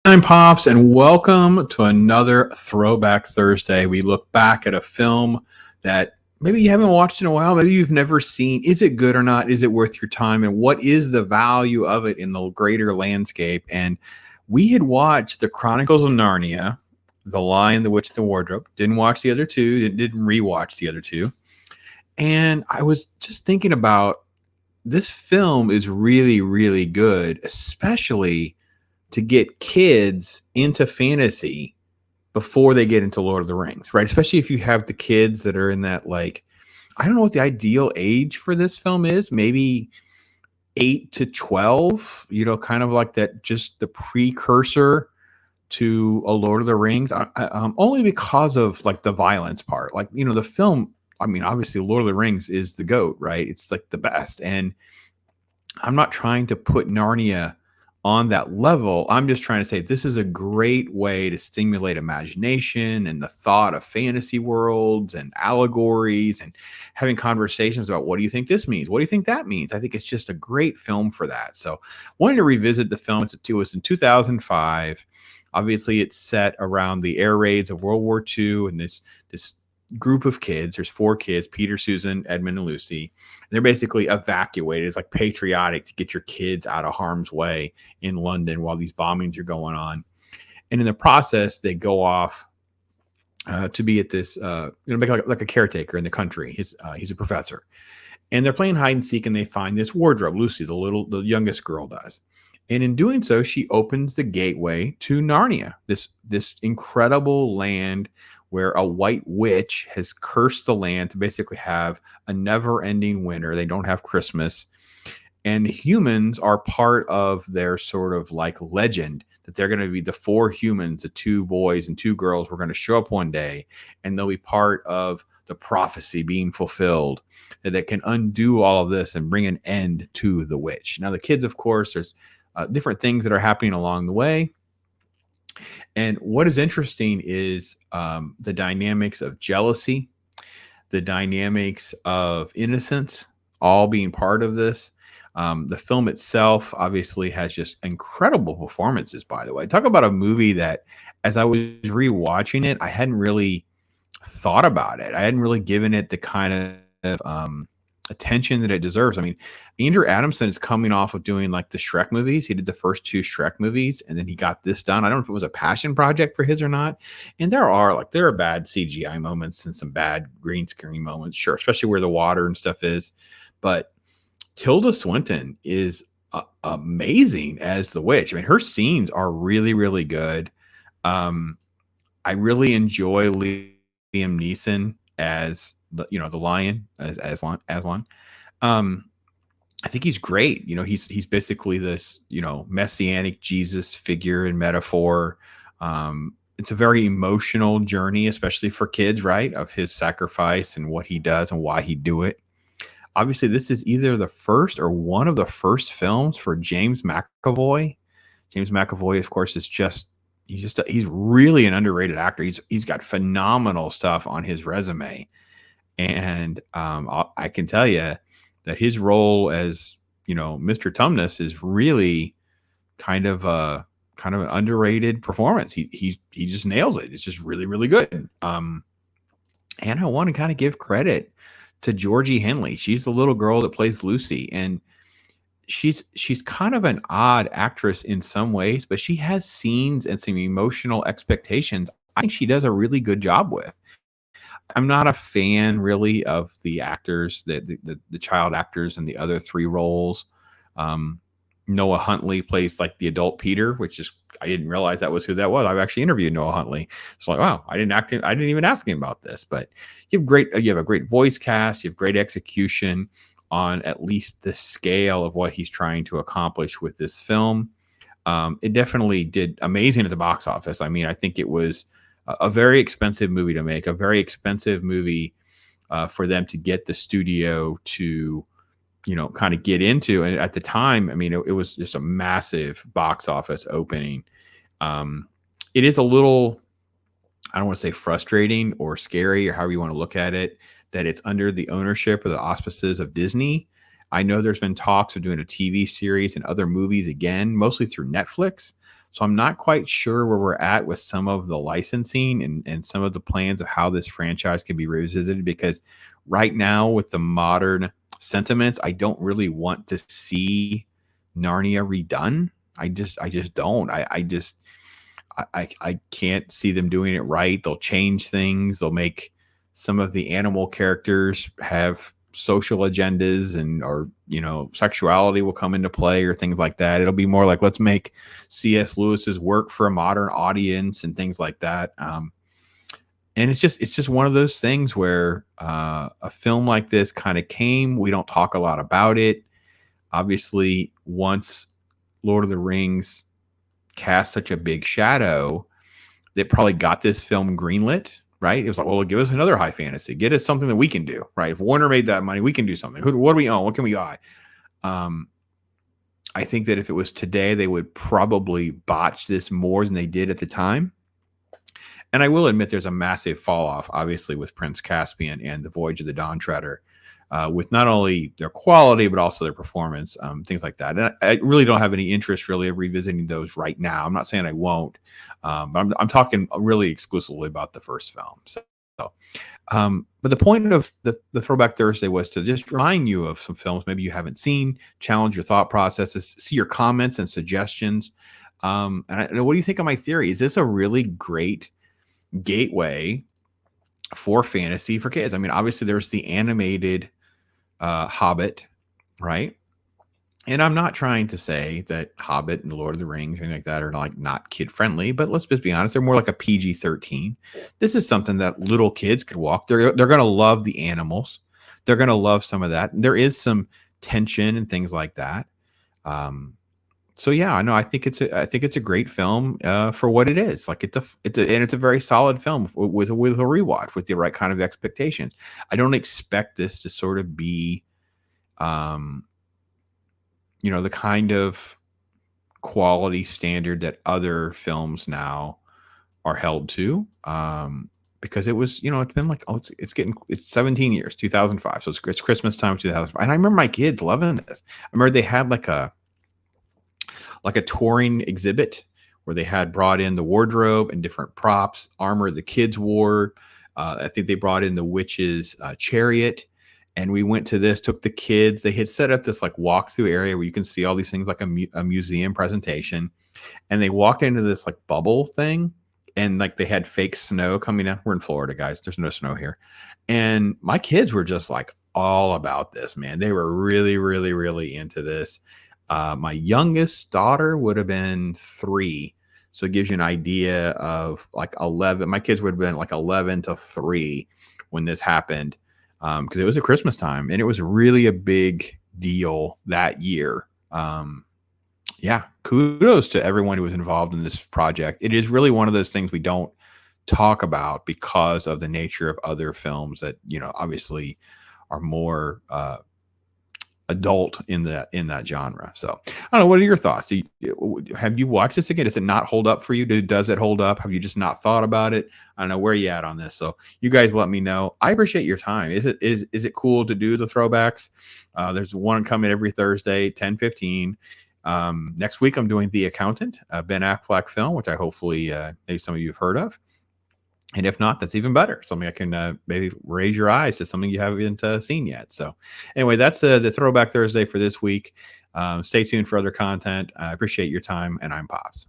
Time Pops, and welcome to another Throwback Thursday. We look back at a film that maybe you haven't watched in a while, maybe you've never seen. Is it good or not? Is it worth your time? And what is the value of it in the greater landscape? And we had watched the Chronicles of Narnia, The Lion, the Witch, and the Wardrobe. Didn't watch the other two, didn't rewatch the other two. And I was just thinking about this film is really, really good, especially to get kids into fantasy before they get into Lord of the Rings, right? Especially if you have the kids that are in that, like, I don't know what the ideal age for this film is, maybe 8 to 12, kind of like that, just the precursor to a Lord of the Rings, only because of like the violence part. Like, the film, I mean, obviously Lord of the Rings is the GOAT, right? It's like the best. And I'm not trying to put Narnia on that level. I'm just trying to say this is a great way to stimulate imagination and the thought of fantasy worlds and allegories and having conversations about, what do you think this means? What do you think that means? I think it's just a great film for that. So wanting to revisit the film. It was in 2005. Obviously, it's set around the air raids of World War II, and this group of kids, there's 4 kids, Peter, Susan, Edmund, and Lucy. They're basically evacuated. It's like patriotic to get your kids out of harm's way in London while these bombings are going on. And in the process, they go off to be at this, make like a caretaker in the country. He's a professor. And they're playing hide and seek, and they find this wardrobe. Lucy, the youngest girl, does. And in doing so, she opens the gateway to Narnia, this incredible land where a white witch has cursed the land to basically have a never-ending winter. They don't have Christmas. And humans are part of their sort of like legend that they're going to be the 4 humans, the 2 boys and 2 girls, were going to show up one day, and they'll be part of the prophecy being fulfilled, that can undo all of this and bring an end to the witch. Now, the kids, of course, there's different things that are happening along the way. And what is interesting is the dynamics of jealousy, the dynamics of innocence, all being part of this. The film itself obviously has just incredible performances, by the way. Talk about a movie that, as I was rewatching it, I hadn't really thought about it. I hadn't really given it the kind of attention that it deserves. I mean, Andrew Adamson is coming off of doing like the Shrek movies. He did the first 2 Shrek movies, and then he got this done. I don't know if it was a passion project for his or not. And there are bad CGI moments and some bad green screen moments, sure, especially where the water and stuff is. But Tilda Swinton is amazing as the witch. I mean, her scenes are really, really good. I really enjoy Liam Neeson as the lion, as Aslan. I think he's great. He's basically this, messianic Jesus figure and metaphor. It's a very emotional journey, especially for kids, right? Of his sacrifice and what he does and why he do it. Obviously, this is either the first or one of the first films for James McAvoy. James McAvoy, of course, he's really an underrated actor. He's got phenomenal stuff on his resume. And I can tell you that his role as, Mr. Tumnus is really kind of an underrated performance. He just nails it. It's just really, really good. And I want to kind of give credit to Georgie Henley. She's the little girl that plays Lucy, and she's kind of an odd actress in some ways, but she has scenes and some emotional expectations I think she does a really good job with. I'm not a fan really of the actors, the child actors in the other 3 roles. Noah Huntley plays like the adult Peter, which is, I didn't realize that was who that was. I've actually interviewed Noah Huntley. It's like, wow, I didn't even ask him about this. But you have a great voice cast, you have great execution on at least the scale of what he's trying to accomplish with this film. It definitely did amazing at the box office. I mean, I think it was a very expensive movie to make, a very expensive movie for them to get the studio to, kind of get into. And at the time, I mean, it was just a massive box office opening. It is a little, I don't want to say frustrating or scary or however you want to look at it, that it's under the ownership or the auspices of Disney. I know there's been talks of doing a TV series and other movies again, mostly through Netflix. So I'm not quite sure where we're at with some of the licensing and some of the plans of how this franchise can be revisited, because right now with the modern sentiments, I don't really want to see Narnia redone. I just don't. I can't see them doing it right. They'll change things. They'll make some of the animal characters have social agendas, and or sexuality will come into play or things like that. It'll be more like, let's make C.S. Lewis's work for a modern audience and things like that. And it's just one of those things where a film like this kind of came. We don't talk a lot about it. Obviously, once Lord of the Rings cast such a big shadow, that probably got this film greenlit, right? It was like, well, give us another high fantasy. Get us something that we can do, right? If Warner made that money, we can do something. What do we own? What can we buy? I think that if it was today, they would probably botch this more than they did at the time. And I will admit there's a massive fall off, obviously, with Prince Caspian and The Voyage of the Dawn Treader, with not only their quality, but also their performance, things like that. And I really don't have any interest really of revisiting those right now. I'm not saying I won't, but I'm talking really exclusively about the first film. But the point of the Throwback Thursday was to just remind you of some films maybe you haven't seen, challenge your thought processes, see your comments and suggestions. And what do you think of my theory? Is this a really great gateway for fantasy for kids? I mean, obviously there's the animated Hobbit, right? And I'm not trying to say that Hobbit and Lord of the Rings, anything like that, are like not kid friendly, but let's just be honest, they're more like a PG-13. This is something that little kids could walk. They're going to love the animals. They're going to love some of that. And there is some tension and things like that. So yeah, no, I think it's a great film for what it is. Like it's a very solid film with a rewatch with the right kind of expectations. I don't expect this to sort of be, the kind of quality standard that other films now are held to. Because it was, it's been like, it's 17 years, 2005. So it's Christmas time, 2005. And I remember my kids loving this. I remember they had like a touring exhibit where they had brought in the wardrobe and different props, armor the kids wore. I think they brought in the witch's chariot. And we went to this, took the kids. They had set up this like walkthrough area where you can see all these things like a museum presentation. And they walked into this like bubble thing. And like they had fake snow coming down. We're in Florida, guys. There's no snow here. And my kids were just like all about this, man. They were really, really, really into this. My youngest daughter would have been 3. So it gives you an idea of like 11. My kids would have been like 11 to 3 when this happened. Because it was at Christmas time and it was really a big deal that year. Yeah, kudos to everyone who was involved in this project. It is really one of those things we don't talk about because of the nature of other films that, obviously are more adult in that genre. So I don't know. What are your thoughts? Have you watched this again? Does it not hold up for you? Does it hold up? Have you just not thought about it? I don't know. Where are you at on this? So you guys let me know. I appreciate your time. Is it cool to do the throwbacks? There's one coming every Thursday, 10:15. Next week I'm doing The Accountant, a Ben Affleck film, which I hopefully maybe some of you have heard of. And if not, that's even better. Something I can maybe raise your eyes to something you haven't seen yet. So anyway, that's the Throwback Thursday for this week. Stay tuned for other content. I appreciate your time, and I'm Pops.